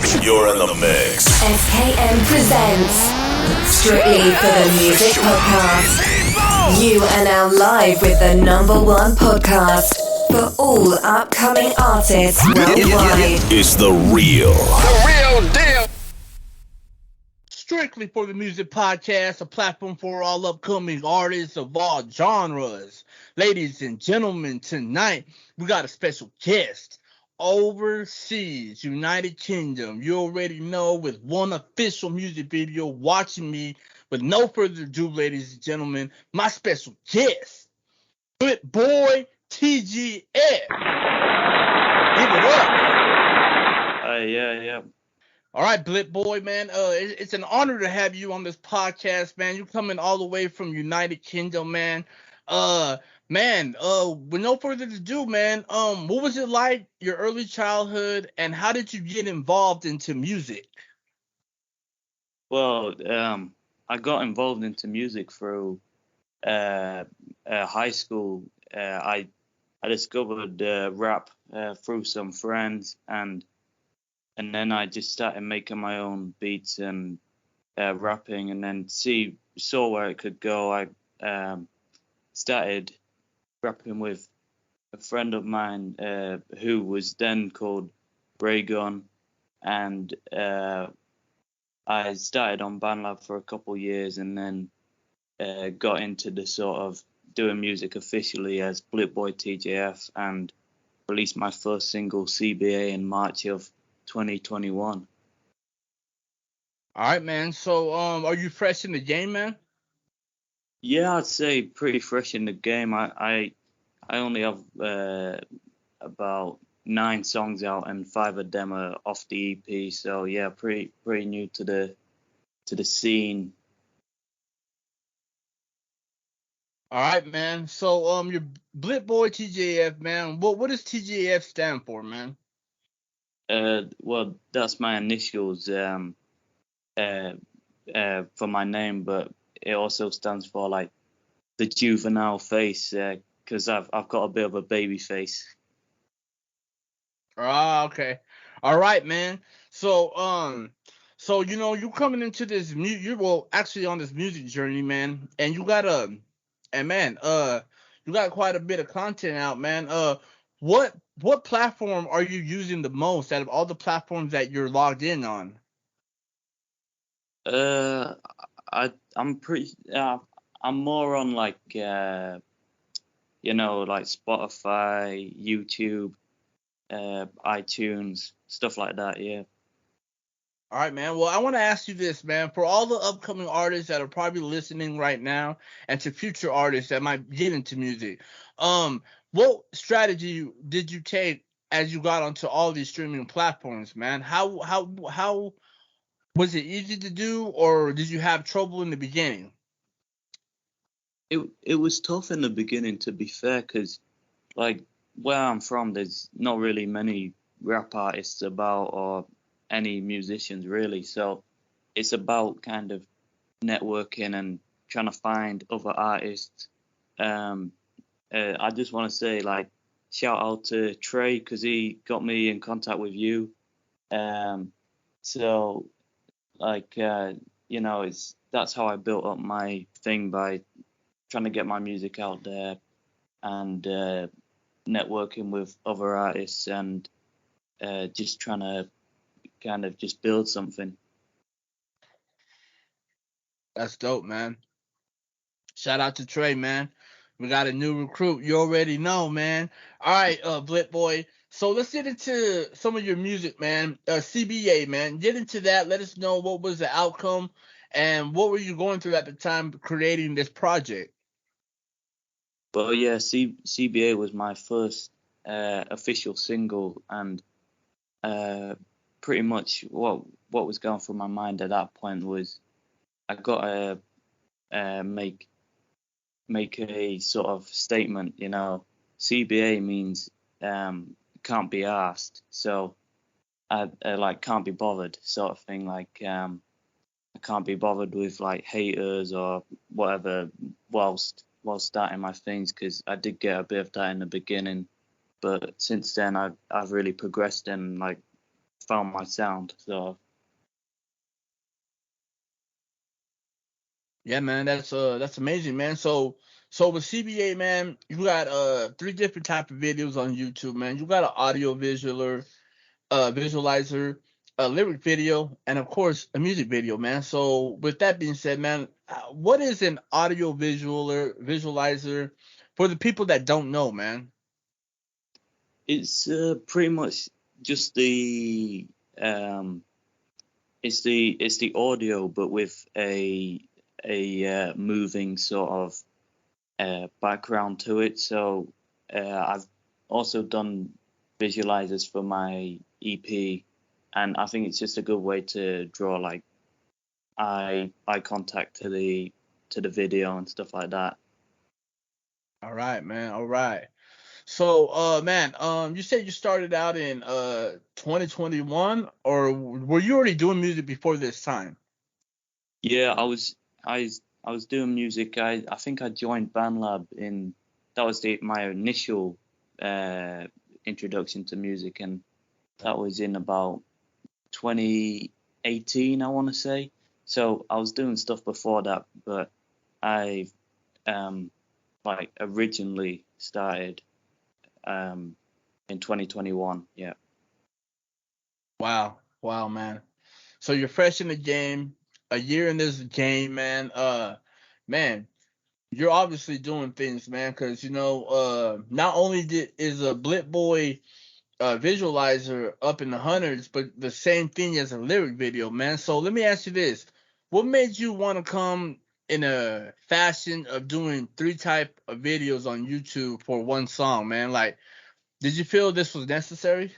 You're in the mix. SKM presents Strictly for the Music Podcast. You are now live with the #1 podcast for all upcoming artists worldwide. It's the real deal. Strictly for the Music Podcast, a platform for all upcoming artists of all genres. Ladies and gentlemen, tonight we got a special guest. Overseas, United Kingdom, you already know, with one official music video watching me. With no further ado, ladies and gentlemen, my special guest, Blip Boi TJF. Give it up. Yeah. All right, Blip Boi, man. It's an honor to have you on this podcast, man. You're coming all the way from United Kingdom, man. With no further ado, man, what was it like, your early childhood, and how did you get involved into music? Well, I got involved into music through high school. I discovered rap through some friends, and then I just started making my own beats and rapping, and then saw where it could go. I started rapping with a friend of mine who was then called Raygun, and I started on BandLab for a couple years, and then got into the sort of doing music officially as Blip Boi TJF, and released my first single, CBA, in March of 2021. All right, man. So, are you fresh in the game, man? Yeah, I'd say pretty fresh in the game. I only have about 9 songs out, and 5 of them are off the EP. So yeah, pretty new to the scene. All right, man. So, you're Blip Boi TJF, man. What does TJF stand for, man? Well, that's my initials for my name, but it also stands for like the juvenile face, because I've got a bit of a baby face. Ah, okay. All right, man. So, you coming into this you're actually on this music journey, man, and you got you got quite a bit of content out, man. What platform are you using the most out of all the platforms that you're logged in on? I'm more on like like Spotify, YouTube, iTunes, stuff like that. Yeah. All right, man. Well, I want to ask you this, man. For all the upcoming artists that are probably listening right now, and to future artists that might get into music, what strategy did you take as you got onto all these streaming platforms, man? How was it easy to do, or did you have trouble in the beginning? It was tough in the beginning, to be fair, because like where I'm from, there's not really many rap artists about, or any musicians really. So it's about kind of networking and trying to find other artists. I just want to say, like, shout out to Trey, because he got me in contact with you. So like that's how I built up my thing, by trying to get my music out there and networking with other artists, and just trying to kind of just build something. That's dope, man. Shout out to Trey, man. We got a new recruit. You already know, man. All right, Blip Boi. So let's get into some of your music, man. CBA, man. Get into that. Let us know what was the outcome and what were you going through at the time creating this project. But yeah, CBA was my first official single, and pretty much what was going through my mind at that point was I got to make a sort of statement. CBA means can't be asked, so I like can't be bothered, sort of thing. Like I can't be bothered with like haters or whatever whilst starting my things, because I did get a bit of that in the beginning, but since then I've really progressed and like found my sound. So Yeah, man, that's amazing, man. So with CBA, man, you got 3 different type of videos on YouTube, man. You got an audio visualizer, a lyric video, and of course a music video, man. So with that being said, man, what is an audio visualizer for the people that don't know, man? it's pretty much just it's the audio, but with a moving sort of background to it. So I've also done visualizers for my EP, and I think it's just a good way to draw like eye contact to the video and stuff like that. All right, man. All right. So, man, you said you started out in 2021, or were you already doing music before this time? Yeah, I was doing music. I think I joined BandLab in that was my initial introduction to music, and that was in about 2018, I want to say. So I was doing stuff before that, but I like originally started in 2021. Yeah. Wow, wow, man. So you're fresh in the game, a year in this game, man. Man, you're obviously doing things, man, because not only is a Blip Boi visualizer up in the hundreds, but the same thing as a lyric video, man. So let me ask you this: what made you want to come in a fashion of doing 3 type of videos on YouTube for one song, man? Like, did you feel this was necessary?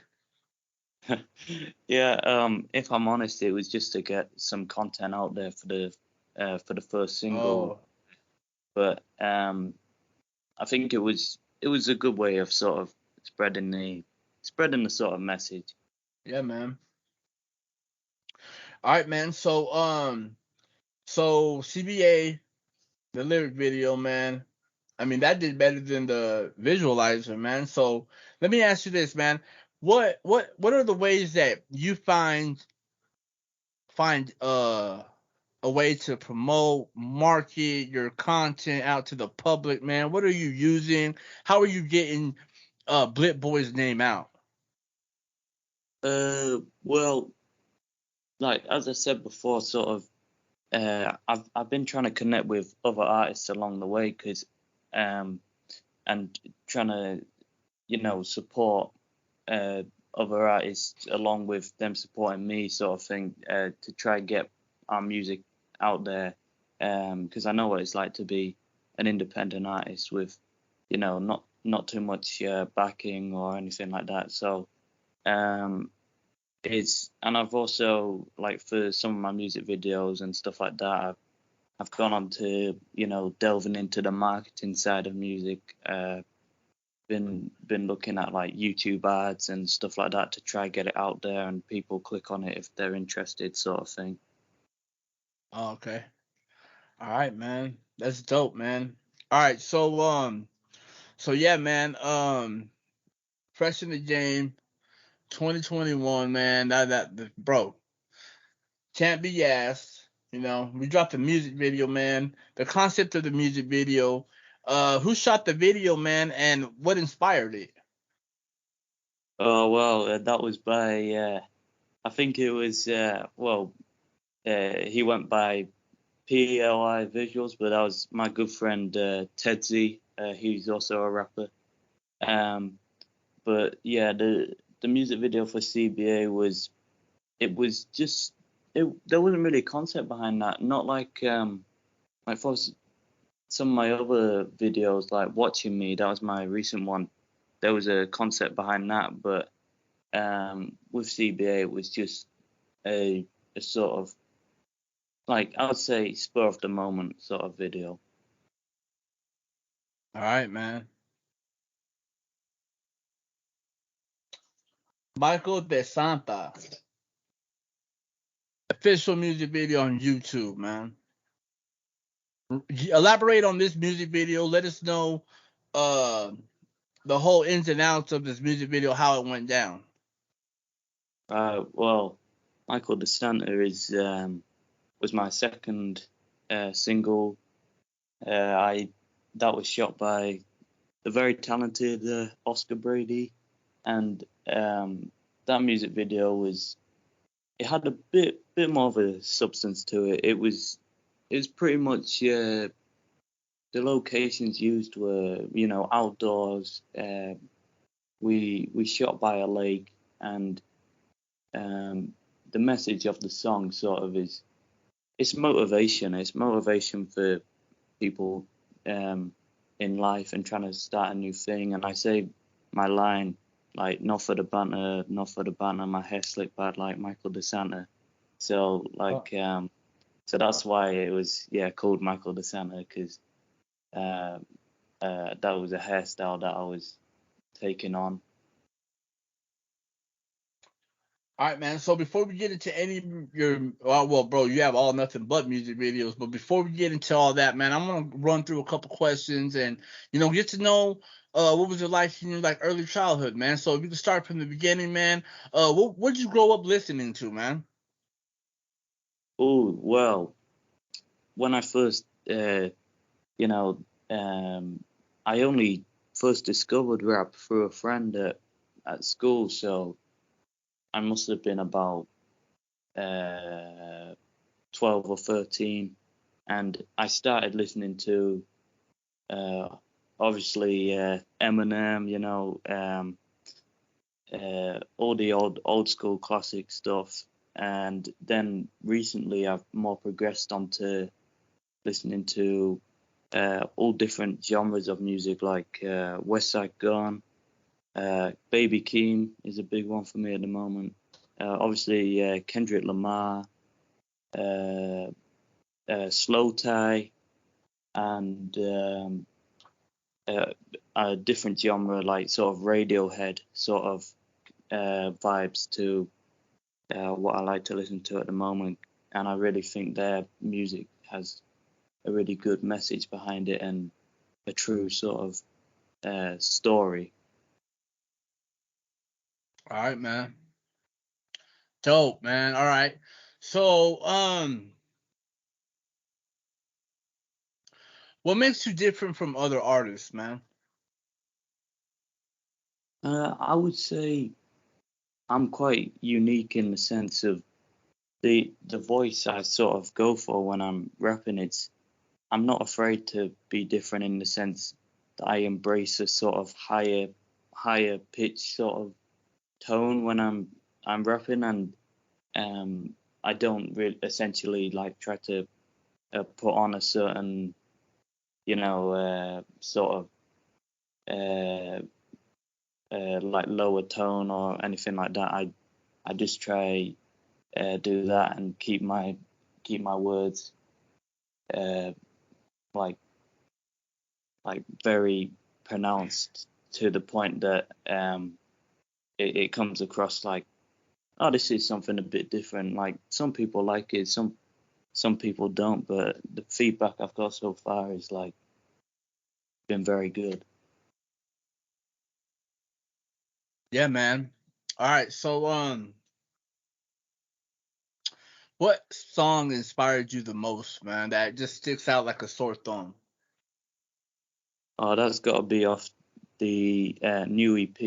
Yeah, if I'm honest, it was just to get some content out there for the first single, Oh, but I think it was a good way of sort of spreading the sort of message. yeah, man. All right, man. So CBA, the lyric video, man. I mean, that did better than the visualizer, man. So let me ask you this, man. What are the ways that you find a way to promote, market your content out to the public, man? What are you using? How are you getting Blip Boy's name out? Well, like as I said before, sort of, I've been trying to connect with other artists along the way, because and trying to support other artists along with them supporting me, sort of thing, to try and get our music out there, because I know what it's like to be an independent artist with not too much backing or anything like that. So and I've also, like, for some of my music videos and stuff like that, I've gone on to delving into the marketing side of music. Been looking at like YouTube ads and stuff like that to try get it out there and people click on it if they're interested, sort of thing. Oh, okay. All right, man. That's dope, man. All right, so yeah, man. Fresh in the game, 2021, man. Bro, can't be asked. We dropped a music video, man. The concept of the music video. Who shot the video, man, and what inspired it? Oh well, that was by I think it was he went by PLI Visuals, but that was my good friend Ted Z. He's also a rapper. Um, but yeah, the music video for CBA was just there wasn't really a concept behind that. Not like for some of my other videos, like Watching Me, that was my recent one. There was a concept behind that, but with CBA it was just a sort of, like, I would say, spur of the moment sort of video. All right, man. Michael De Santa, official music video on YouTube, man. Elaborate on this music video. Let us know uh the whole ins and outs of this music video, how it went down. Well, Michael DeSanta was my second single. That was shot by the very talented Oscar Brady, and that music video it had a bit more of a substance to it. It was pretty much the locations used were outdoors. We shot by a lake, and the message of the song sort of it's motivation. It's motivation for people in life and trying to start a new thing. And I say my line, like, not for the banter, my hair slicked bad like Michael DeSanta. So so that's why it was called Michael DeSanta, because that was a hairstyle that I was taking on. All right, man. So before we get into any of your, well, bro, you have all nothing but music videos. But before we get into all that, man, I'm gonna run through a couple questions and get to know what was it like in your early childhood, man. So if you could start from the beginning, man. What did you grow up listening to, man? Oh, well, when I first I only first discovered rap through a friend at school, so I must have been about 12 or 13, and I started listening to obviously Eminem, all the old school classic stuff, and then recently I've more progressed onto listening to all different genres of music, like West Side Gun, Baby Keem is a big one for me at the moment. Obviously Kendrick Lamar, Slow Tie, and a different genre like sort of Radiohead sort of vibes to what I like to listen to at the moment. And I really think their music has a really good message behind it and a true sort of story. All right, man. Dope, man. All right. So, what makes you different from other artists, man? I would say I'm quite unique in the sense of the voice I sort of go for when I'm rapping. I'm not afraid to be different in the sense that I embrace a sort of higher pitch sort of tone when I'm rapping, and I don't really essentially like try to put on a certain sort of like lower tone or anything like that. I just try do that and keep my words like very pronounced to the point that it comes across like, oh, this is something a bit different. Like, some people like it, some people don't, but the feedback I've got so far is like been very good. Yeah, man. All right. So, what song inspired you the most, man? That just sticks out like a sore thumb. Oh, that's got to be off the new EP,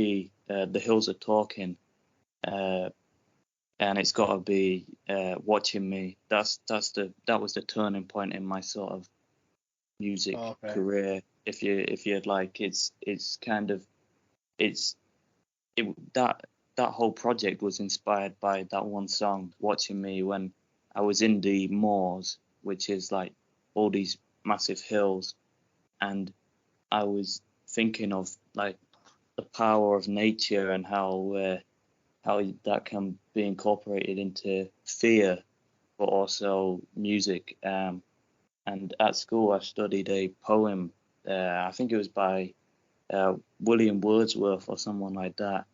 The Hills Are Talking, and it's got to be Watching Me. That was the turning point in my sort of music career. If you'd like, it's kind of that whole project was inspired by that one song, Watching Me, when I was in the moors, which is like all these massive hills, and I was thinking of like the power of nature and how that can be incorporated into fear, but also music. And at school, I studied a poem. I think it was by William Wordsworth or someone like that.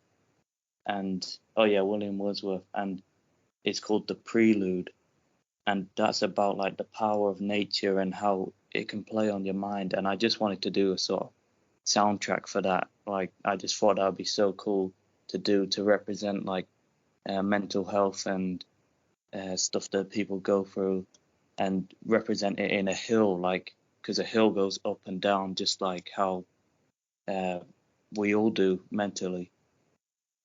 And William Wordsworth, and it's called The Prelude, and that's about like the power of nature and how it can play on your mind. And I just wanted to do a sort of soundtrack for that. Like, I just thought that would be so cool to do, to represent like mental health and stuff that people go through, and represent it in a hill, like, because a hill goes up and down just like how we all do mentally.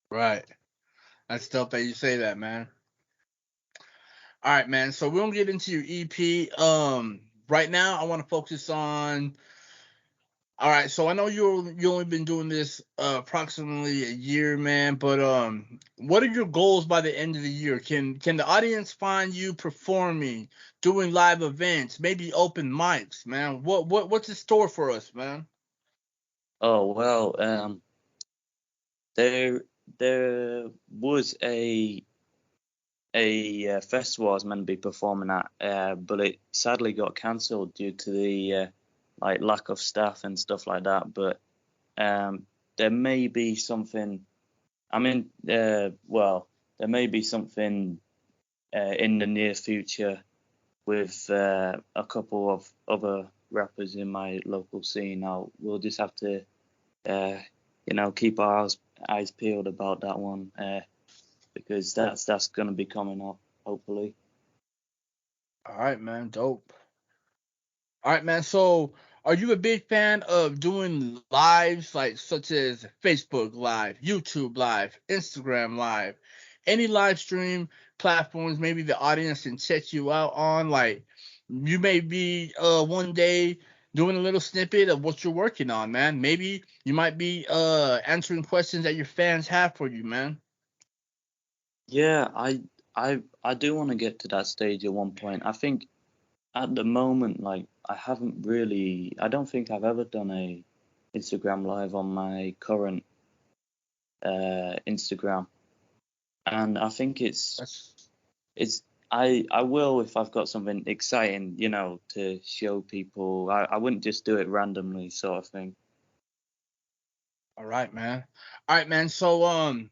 Right. That's dope that you say that, man. All right, man. So we're gonna get into your EP. Right now I want to focus on. All right, so I know you only been doing this approximately a year, man. But what are your goals by the end of the year? Can the audience find you performing, doing live events, maybe open mics, man? What's in store for us, man? Oh well, there was a festival I was meant to be performing at, but it sadly got cancelled due to the like lack of staff and stuff like that. But there may be something. I mean, well, there may be something in the near future with a couple of other rappers in my local scene. Now we'll just have to, keep our eyes peeled about that one. Because that's gonna be coming up, hopefully. All right, man. Dope. All right, man. So, are you a big fan of doing lives, like such as Facebook Live, YouTube Live, Instagram Live, any live stream platforms? Maybe the audience can check you out on. Like, you may be one day doing a little snippet of what you're working on, man. Maybe you might be answering questions that your fans have for you, man. Yeah, I do want to get to that stage at one point. I think at the moment, like, I don't think I've ever done a Instagram live on my current Instagram, and I think That's it's I will if I've got something exciting, to show people. I wouldn't just do it randomly, sort of thing. all right, man. All right, man. So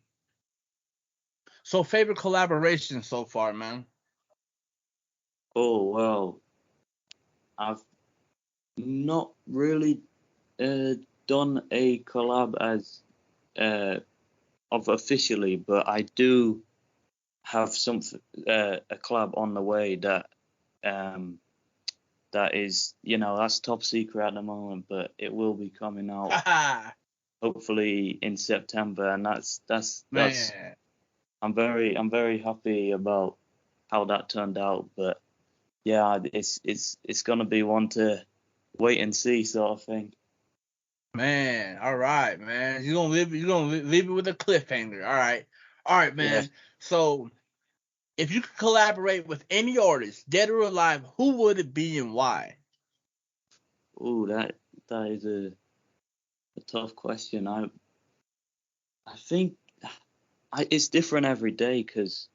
favorite collaboration so far, man. Oh well, I've not really done a collab as of officially, but I do have some a collab on the way um that is, that's top secret at the moment, but it will be coming out hopefully in September, and that's Man. I'm very happy about how that turned out. But yeah, it's gonna be one to wait and see, sort of thing. Man, all right, man. You're gonna leave it with a cliffhanger. All right, Yeah. man. So, if you could collaborate with any artist, dead or alive, who would it be and why? Ooh, that is a tough question. I think it's different every day because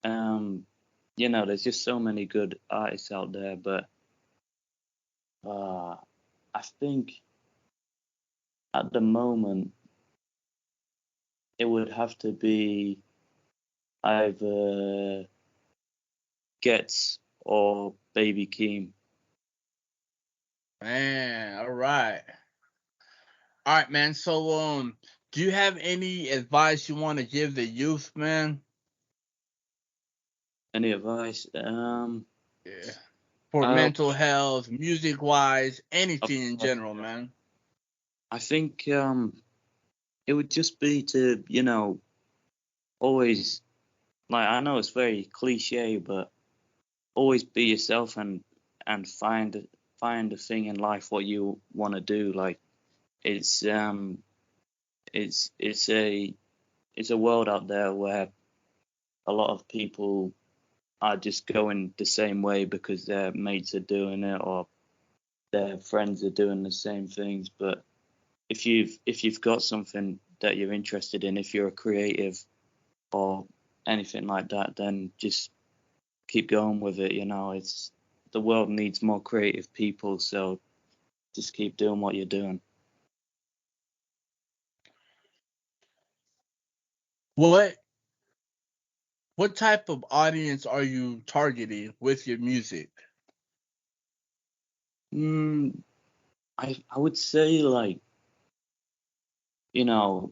there's just so many good artists out there. But uh, I think at the moment it would have to be either Gets or Baby Keem. Man, all right, man. So, do you have any advice you want to give the youth, man? Any advice? Yeah. For Uh, mental health, music wise, of anything in course, general, man. I think it would just be to, always, like, I know it's very cliche, but always be yourself and find a thing in life what you want to do. Like, it's it's it's a it's a world out there where a lot of people are just going the same way because their mates are doing it or their friends are doing the same things. But if you've got something that you're interested in, if you're a creative or anything like that, then just keep going with it. It's the world needs more creative people, so just keep doing what you're doing. What what type of audience are you targeting with your music? Mm, I would say, like, you know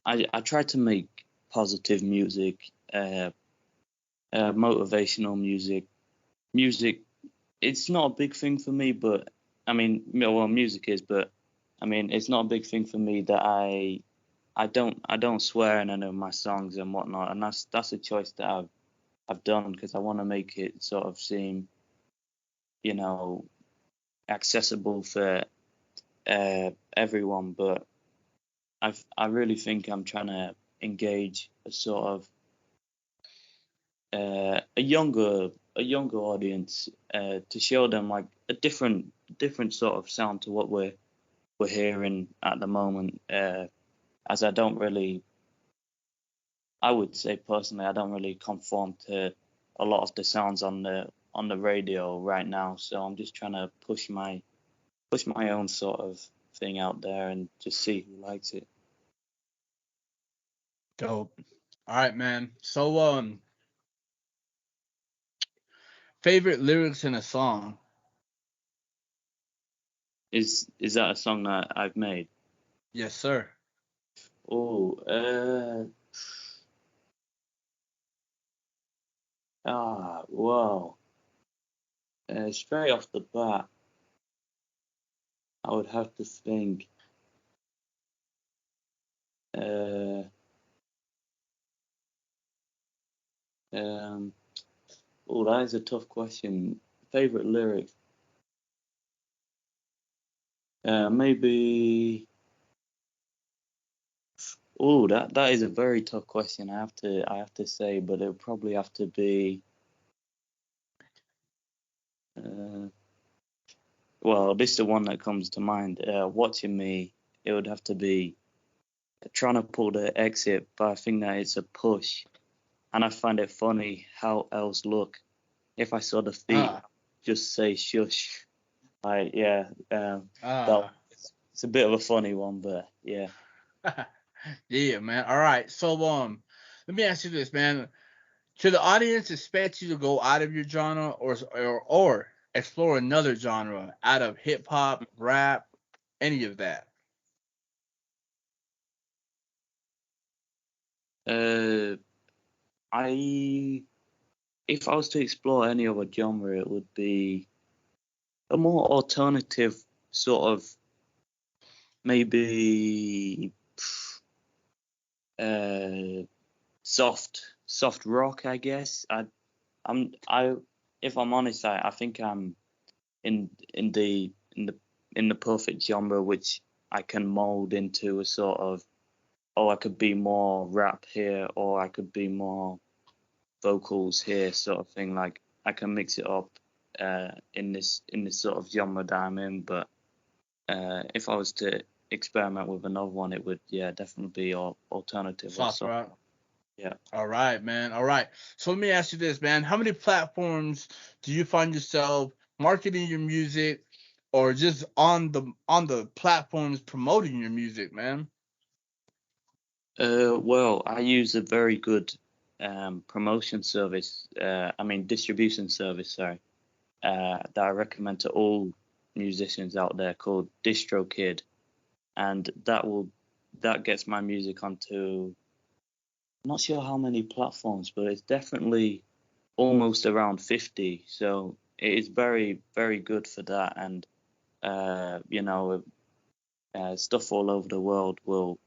I try to make positive music, motivational music. Music, it's not a big thing for me, but I mean, well, music is, but I mean, it's not a big thing for me that I don't swear in any of my songs and whatnot, and that's a choice that I've done because I want to make it sort of seem, you know, accessible for everyone. But I really think I'm trying to engage a sort of a younger audience to show them like a different sort of sound to what we're hearing at the moment. As I would say personally, I don't really conform to a lot of the sounds on the radio right now. So I'm just trying to push my own sort of thing out there and just see who likes it. Dope. All right, man. So, favorite lyrics in a song? Is that a song that I've made? Yes, sir. Oh, wow. Straight off the bat, I would have to think. Um, that is a tough question. Favorite lyrics? Maybe. Oh, that is a very tough question. I have to say, but it would probably have to be. Well, this is the one that comes to mind. Watching me, it would have to be trying to pull the exit, but I think that it's a push, and I find it funny how else look if I saw the feet, just say shush. Like yeah, it's a bit of a funny one, but yeah. Yeah, man. All right. So, let me ask you this, man. Should the audience expect you to go out of your genre or explore another genre out of hip hop, rap, any of that? If I was to explore any other genre, it would be a more alternative sort of maybe soft rock, I guess. If I'm honest, I think I'm in the perfect genre which I can mold into a sort of, I could be more rap here or I could be more vocals here sort of thing. Like I can mix it up in this sort of genre that I'm in. But if I was to experiment with another one, it would definitely be alternative. Soft rock. Yeah. All right, man. All right. So let me ask you this, man. How many platforms do you find yourself marketing your music or just on the platforms promoting your music, man? Well, I use a very good promotion service. Distribution service. Sorry, that I recommend to all musicians out there called DistroKid, and that gets my music onto. I'm not sure how many platforms, but it's definitely almost around 50. So it is very, very good for that. And, stuff all over the world will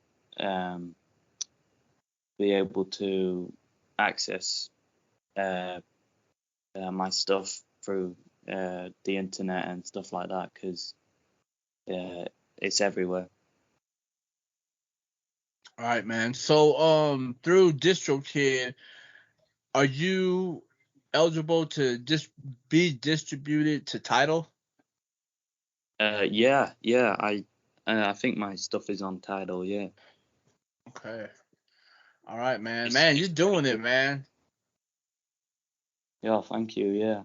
be able to access my stuff through the internet and stuff like that because it's everywhere. All right, man. So through DistroKid, are you eligible to be distributed to Tidal? Yeah. I think my stuff is on Tidal. Yeah. Okay. All right, man. Man, you're doing it, man. Yeah. Thank you. Yeah.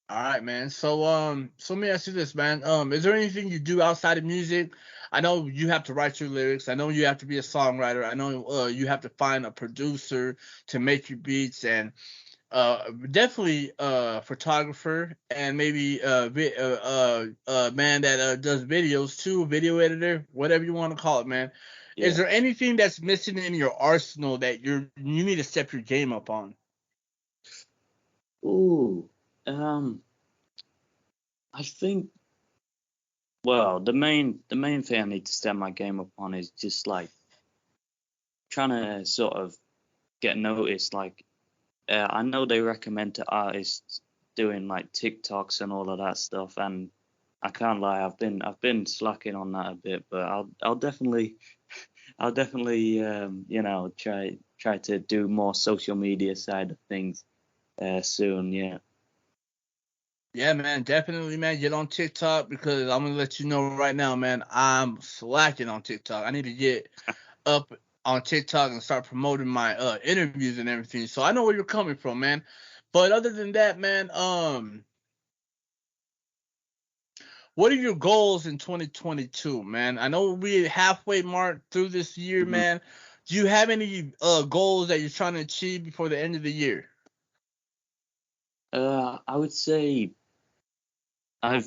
All right, man. So let me ask you this, man. Is there anything you do outside of music? I know you have to write your lyrics. I know you have to be a songwriter. I know you have to find a producer to make your beats, and definitely photographer and maybe man that does videos too, video editor, whatever you want to call it, man. Is there anything that's missing in your arsenal that you need to step your game up on? Ooh, I think, well, the main thing I need to step my game up on is just like trying to sort of get noticed. Like, I know they recommend to artists doing like TikToks and all of that stuff, and I can't lie, I've been slacking on that a bit, but I'll definitely you know, try to do more social media side of things soon. Yeah. Yeah, man, definitely, man. Get on TikTok because I'm gonna let you know right now, man. I'm slacking on TikTok. I need to get up on TikTok and start promoting my interviews and everything. So I know where you're coming from, man. But other than that, man, what are your goals in 2022, man? I know we're halfway mark through this year, hmm man. Do you have any goals that you're trying to achieve before the end of the year? I would say I've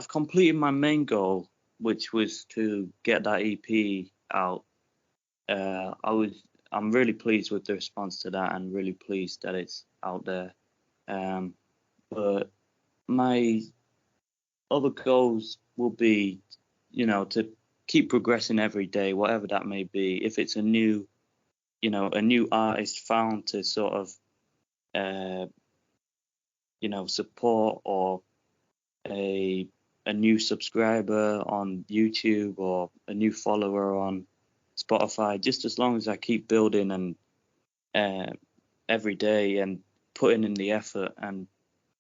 completed my main goal, which was to get that EP out. I'm really pleased with the response to that, and really pleased that it's out there. Um, but my other goals will be, you know, to keep progressing every day, whatever that may be. If it's a new, you know, a new artist found to sort of, uh, you know, support, or a new subscriber on YouTube, or a new follower on Spotify, just as long as I keep building and every day and putting in the effort and,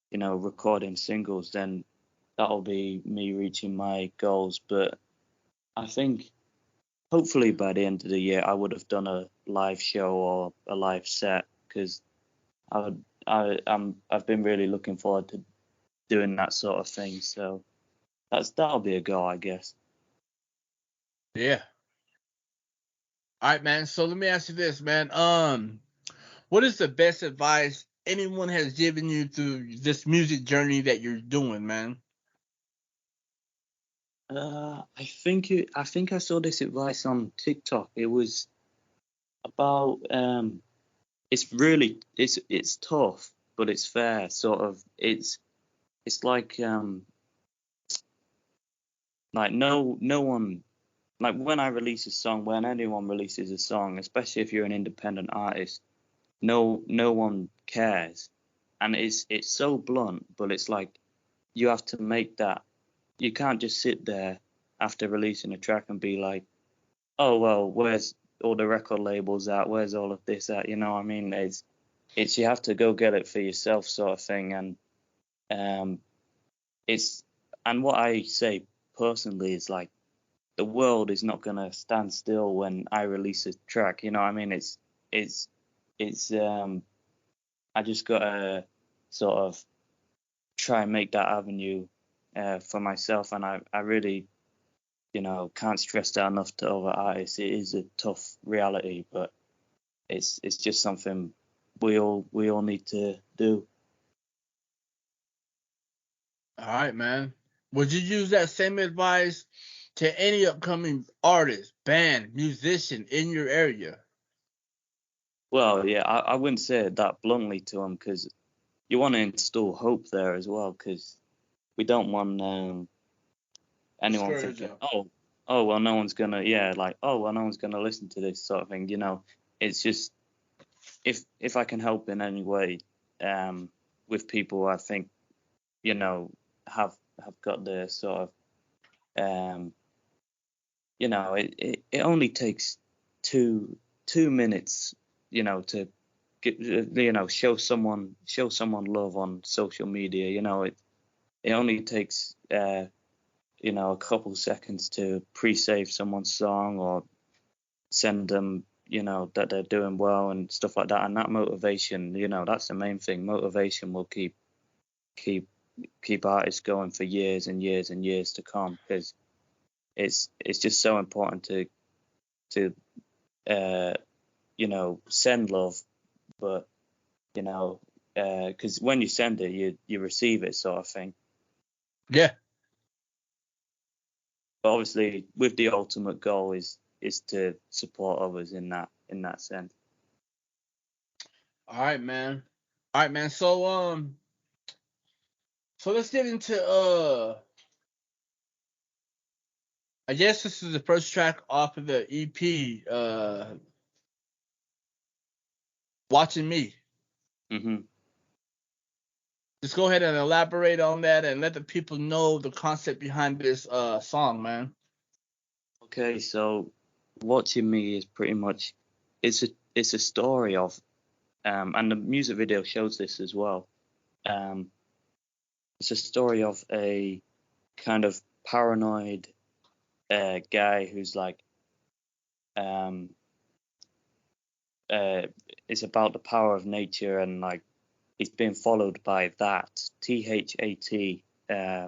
you know, recording singles, then that'll be me reaching my goals. But I think hopefully by the end of the year I would have done a live show or a live set, because I've been really looking forward to doing that sort of thing. So that'll be a goal, I guess. Yeah. All right, man. So let me ask you this, man. What is the best advice anyone has given you through this music journey that you're doing, man? I think I saw this advice on TikTok. It was about it's tough, but it's fair. Sort of, it's like no one, like when I release a song, when anyone releases a song, especially if you're an independent artist, no one cares, and it's so blunt, but it's like you have to make that. You can't just sit there after releasing a track and be like, oh well, where's all the record labels at? Where's all of this at? You know what I mean? It's you have to go get it for yourself, sort of thing. And um it's and what I say personally is like, the world is not gonna stand still when I release a track. You know what I mean? It's it's I just gotta sort of try and make that avenue for myself, and I really, you know, can't stress that enough to other artists. It is a tough reality, but it's just something we all need to do. All right, man. Would you use that same advice to any upcoming artist, band, musician in your area? Well, yeah, I wouldn't say it that bluntly to them, because you want to instill hope there as well, because we don't want anyone Discourage thinking, them. oh well, no one's gonna, yeah, like, oh well, no one's gonna listen to this sort of thing. You know, it's just, if I can help in any way, with people, I think, you know, have got the sort of, you know, it only takes two minutes, you know, to get, you know, show someone love on social media. You know, it only takes you know, a couple seconds to pre-save someone's song, or send them, you know, that they're doing well and stuff like that. And that motivation, you know, that's the main thing. Motivation will keep keep artists going for years and years and years to come, because it's just so important to you know, send love, but, you know, because when you send it, you receive it, sort of thing. Yeah. But obviously, with the ultimate goal is is to support others in that sense. All right, man. All right, man. So let's get into I guess this is the first track off of the EP, Watching Me. Mhm. Just go ahead and elaborate on that and let the people know the concept behind this song, man. Okay, so Watching Me is pretty much it's a story of and the music video shows this as well. It's a story of a kind of paranoid guy who's like um it's about the power of nature, and like he's being followed by that THAT,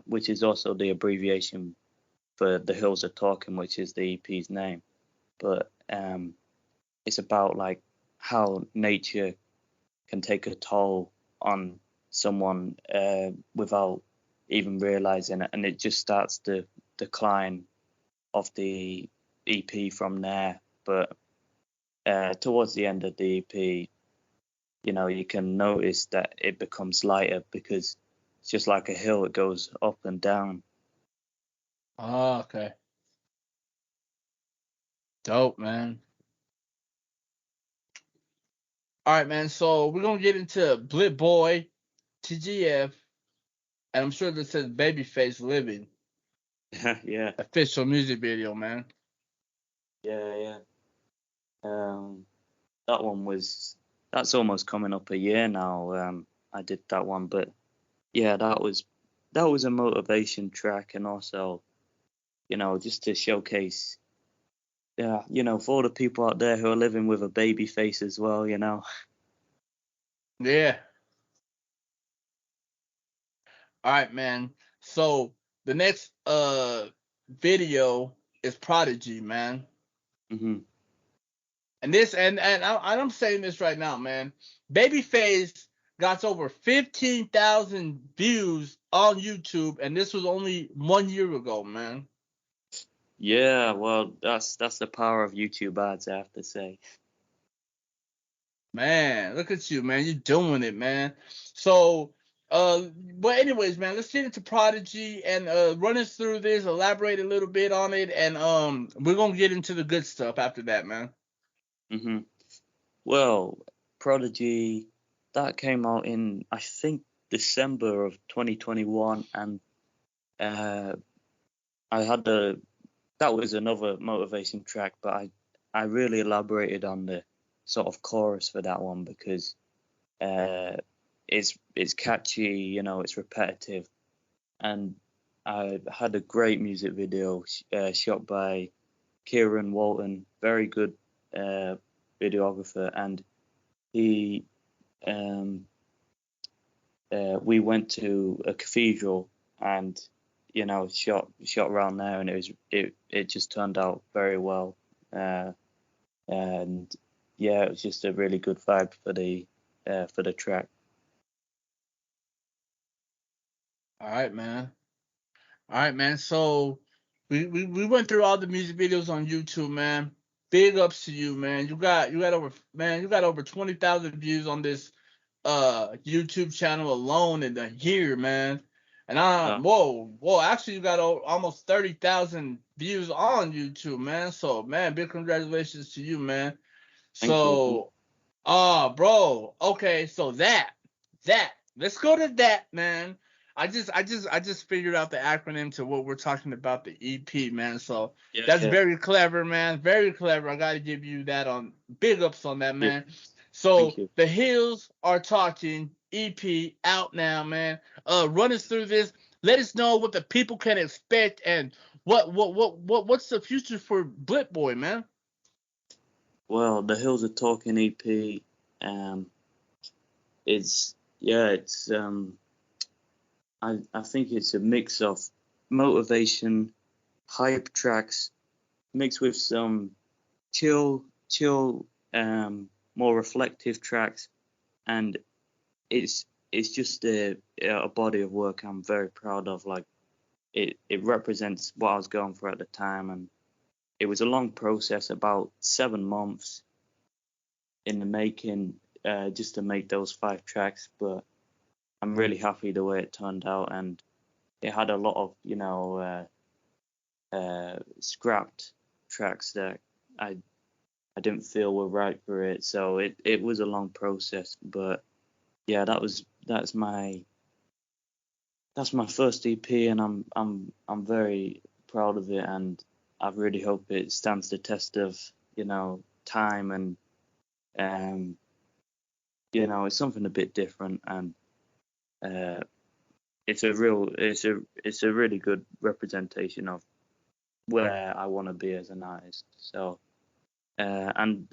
which is also the abbreviation for The Hills Are Talking, which is the EP's name. But it's about like how nature can take a toll on someone without even realizing it, and it just starts the decline of the EP from there. But towards the end of the EP, you can notice that it becomes lighter because it's just like a hill, it goes up and down. Oh, okay. Dope, man. All right, man. So we're gonna get into Blip Boi TJF, and I'm sure this says Babyface Living Yeah, official music video, man. yeah. That one that's almost coming up a year now. I did that one, but yeah, that was a motivation track, and also, just to showcase, yeah, for all the people out there who are living with a baby face as well. Yeah. All right, man. So the next video is Prodigy, man. Hmm. And this and I'm saying this right now, man. Babyface got over 15,000 views on YouTube, and this was only 1 year ago, man. Yeah, well, that's the power of YouTube ads, I have to say. Man, look at you, man. You're doing it, man. So, but anyways, man, let's get into Prodigy and run us through this, elaborate a little bit on it, and we're gonna get into the good stuff after that, man. Hmm. Well, Prodigy, that came out in, I think, December of 2021, and uh, I had that was another motivation track, but I really elaborated on the sort of chorus for that one because uh, it's catchy, it's repetitive, and I had a great music video shot by Kieran Walton, very good videographer, and he we went to a cathedral and shot around there, and it just turned out very well, and yeah, it was just a really good vibe for the track. All right, man. All right, man. So we went through all the music videos on YouTube, man. Big ups to you, man. You got over 20,000 views on this YouTube channel alone in a year, man. And Uh, whoa, actually you got almost 30,000 views on YouTube, man. So, man, big congratulations to you, man. Thank you. So, bro. Okay, so that. Let's go to that, man. I just figured out the acronym to what we're talking about, the EP, man. So Yeah, that's yeah. very clever, man. Very clever. I gotta give you that on big ups on that, Yeah, man. thank So you. the Hills Are Talking EP out now, man. Run us through this. Let us know what the people can expect and what's the future for Blip Boi, man. Well, the Hills Are Talking EP, it's yeah, it's I think it's a mix of motivation, hype tracks, mixed with some chill, more reflective tracks, and it's just a body of work I'm very proud of. Like it represents what I was going for at the time, and it was a long process, about 7 months in the making, just to make those 5 tracks. But I'm really happy the way it turned out, and it had a lot of, scrapped tracks that I didn't feel were right for it. So it was a long process, but yeah, that's my first EP, and I'm very proud of it, and I really hope it stands the test of, time, and it's something a bit different, and it's a really good representation of where I want to be as an artist. So and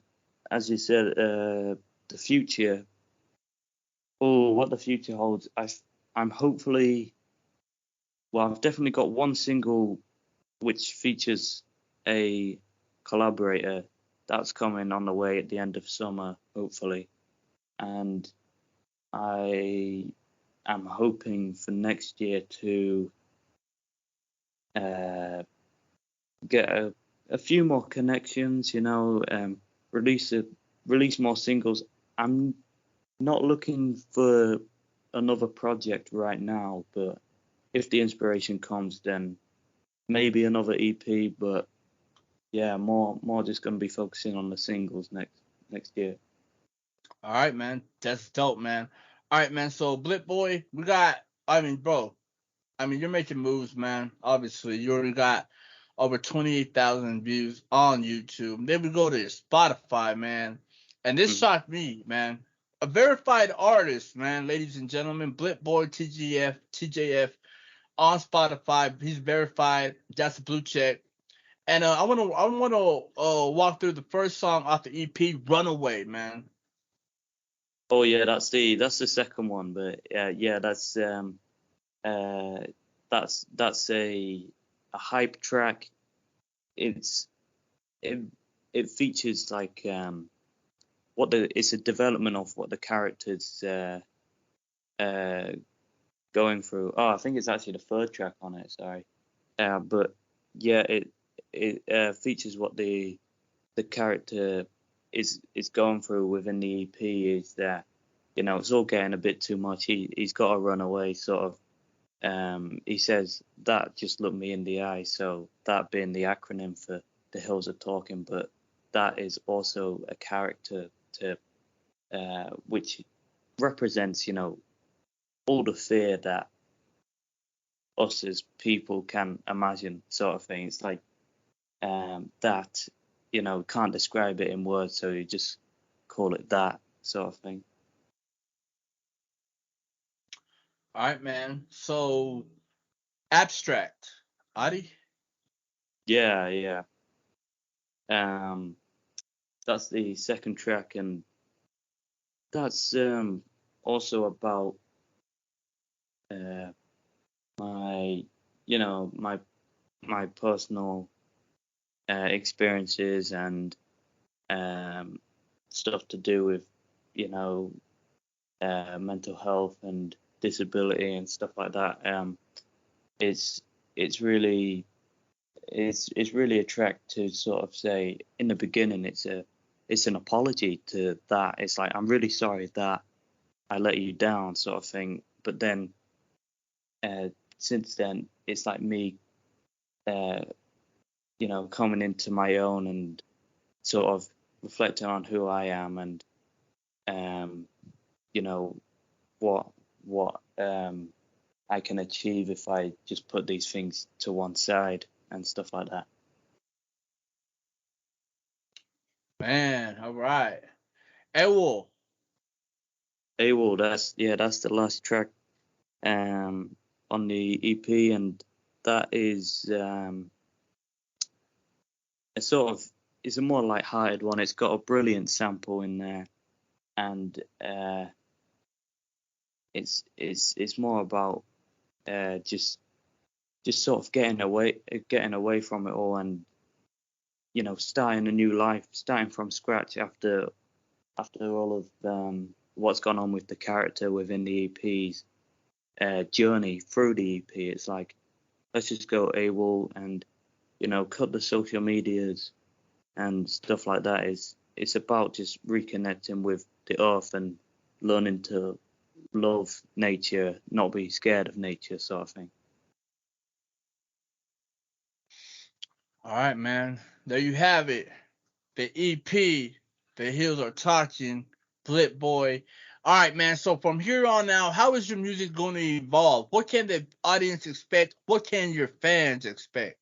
as you said, the future, what the future holds, I'm hopefully, well, I've definitely got one single which features a collaborator that's coming on the way at the end of summer, hopefully. And I am hoping for next year to get a few more connections, release more singles. I'm not looking for another project right now, but if the inspiration comes, then maybe another EP. But yeah, more just gonna be focusing on the singles next year. All right, man. That's dope, man. All right, man. So Blip Boy, bro. You're making moves, man. Obviously, you already got over 28,000 views on YouTube. Then we go to Spotify, man. And this shocked me, man. A verified artist, man, ladies and gentlemen. Blip Boi TJF on Spotify. He's verified. That's a blue check. And I wanna walk through the first song off the EP, Runaway, man. Oh yeah, that's the second one, but yeah, that's a hype track. It features like it's a development of what the characters going through. Oh, I think it's actually the third track on it. Sorry, but yeah, it features what the character is going through within the EP. Is that it's all getting a bit too much. He's got to run away, sort of. He says that just looked me in the eye. So that being the acronym for The Hills Are Talking, but that is also a character to which represents all the fear that us as people can imagine, sort of thing. It's like that can't describe it in words, so you just call it that, sort of thing. All right, man. So Abstract, Adi. Yeah. That's the second track, and that's also about my my personal experiences, and stuff to do with mental health and disability and stuff like that. It's really a track to sort of say, in the beginning, it's an apology to that. It's like, I'm really sorry that I let you down, sort of thing. But then since then, it's like me coming into my own and sort of reflecting on who I am, and what I can achieve if I just put these things to one side and stuff like that. Man, all right. AWOL. That's the last track on the EP, and that is it's a more light-hearted one. It's got a brilliant sample in there, and it's more about just sort of getting away from it all, and starting a new life, starting from scratch after all of what's gone on with the character within the EP's journey through the EP. It's like, let's just go AWOL and cut the social medias and stuff like that. It's about just reconnecting with the earth and learning to love nature, not be scared of nature, sort of thing. All right, man. There you have it. The EP, The Hills Are Talking, Blip Boi. All right, man. So from here on now, how is your music going to evolve? What can the audience expect? What can your fans expect?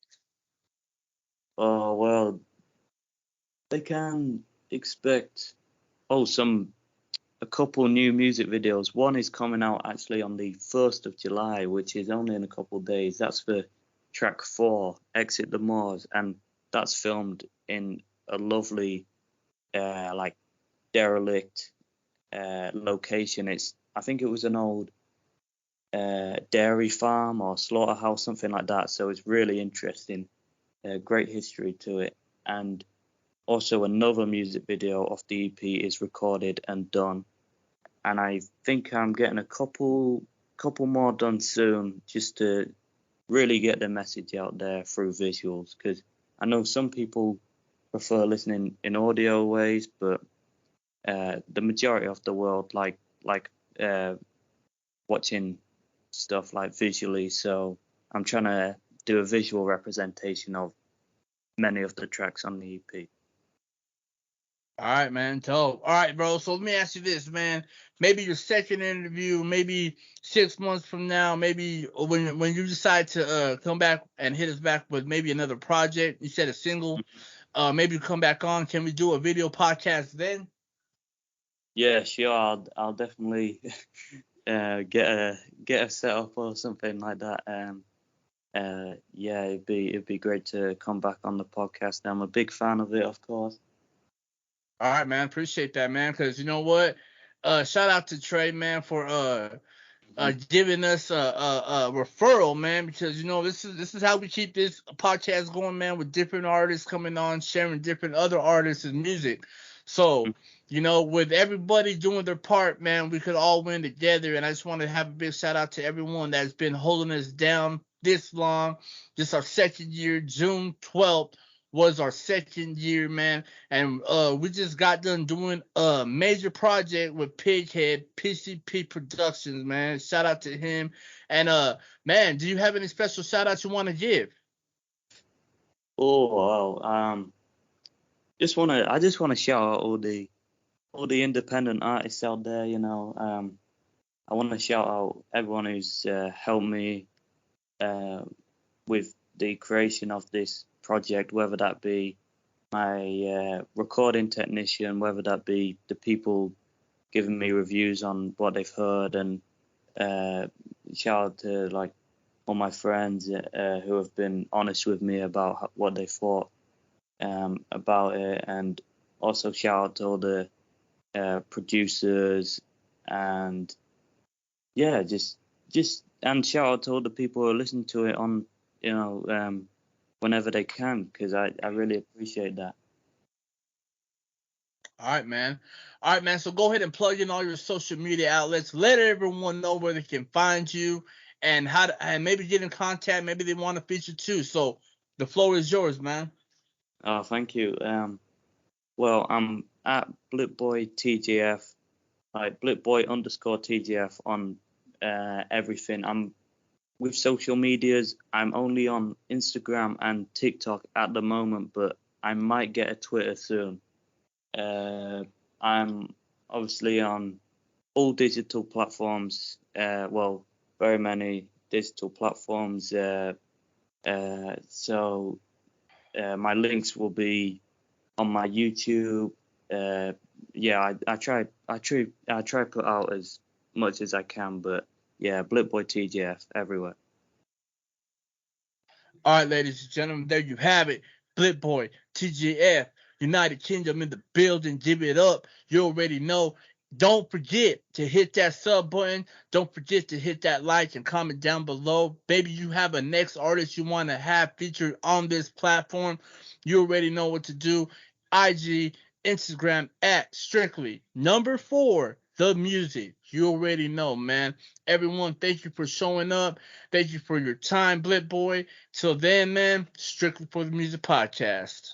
Oh, well, they can expect a couple new music videos. One is coming out actually on the 1st of July, which is only in a couple of days. That's for track 4, Exit the Moors, and that's filmed in a lovely like derelict location. I think it was an old dairy farm or slaughterhouse, something like that. So it's really interesting. Great history to it. And also another music video of the EP is recorded and done. And I think I'm getting a couple more done soon, just to really get the message out there through visuals, because I know some people prefer listening in audio ways, but the majority of the world like watching stuff like visually. So I'm trying to do a visual representation of many of the tracks on the EP. All right, man. Dope. All right, bro. So let me ask you this, man. Maybe your second interview, maybe 6 months from now, maybe when you decide to come back and hit us back with maybe another project. You said a single. Maybe you come back on. Can we do a video podcast then? Yeah, sure. I'll definitely get a setup or something like that. Yeah, it'd be great to come back on the podcast. I'm a big fan of it, of course. All right, man. Appreciate that, man. Because you know what? Shout out to Trey, man, for giving us a referral, man. Because this is how we keep this podcast going, man. With different artists coming on, sharing different other artists' music. So with everybody doing their part, man, we could all win together. And I just want to have a big shout out to everyone that's been holding us down this long. This is our second year. June 12th was our second year, man. And we just got done doing a major project with Pighead, PCP Productions, man. Shout out to him. And man, do you have any special shout outs you want to give? Oh, wow. I just wanna shout out all the independent artists out there. I want to shout out everyone who's helped me with the creation of this project, whether that be my recording technician, whether that be the people giving me reviews on what they've heard, and shout out to like all my friends who have been honest with me about what they thought about it, and also shout out to all the producers, and yeah, just and shout out to all the people who listen to it on whenever they can, because I really appreciate that. All right, man. All right, man. So go ahead and plug in all your social media outlets. Let everyone know where they can find you and how to, and maybe get in contact. Maybe they want to feature too. So the floor is yours, man. Oh, thank you. Well, I'm at BlipBoi TJF, like BlipBoi_TJF on everything. I'm with social medias. I'm only on Instagram and TikTok at the moment, but I might get a Twitter soon. I'm obviously on all digital platforms. Well, very many digital platforms. So my links will be on my YouTube. Yeah, I try put out as much as I can, but yeah, BlipBoi TJF everywhere. All right, ladies and gentlemen, there you have it. Blip Boi TJF, United Kingdom in the building. Give it up. You already know. Don't forget to hit that sub button. Don't forget to hit that like and comment down below. Baby, you have a next artist you want to have featured on this platform. You already know what to do. IG, Instagram at strictly #4 the music. You already know, man. Everyone, thank you for showing up. Thank you for your time, Blip Boy. Till then, man, strictly for the music podcast.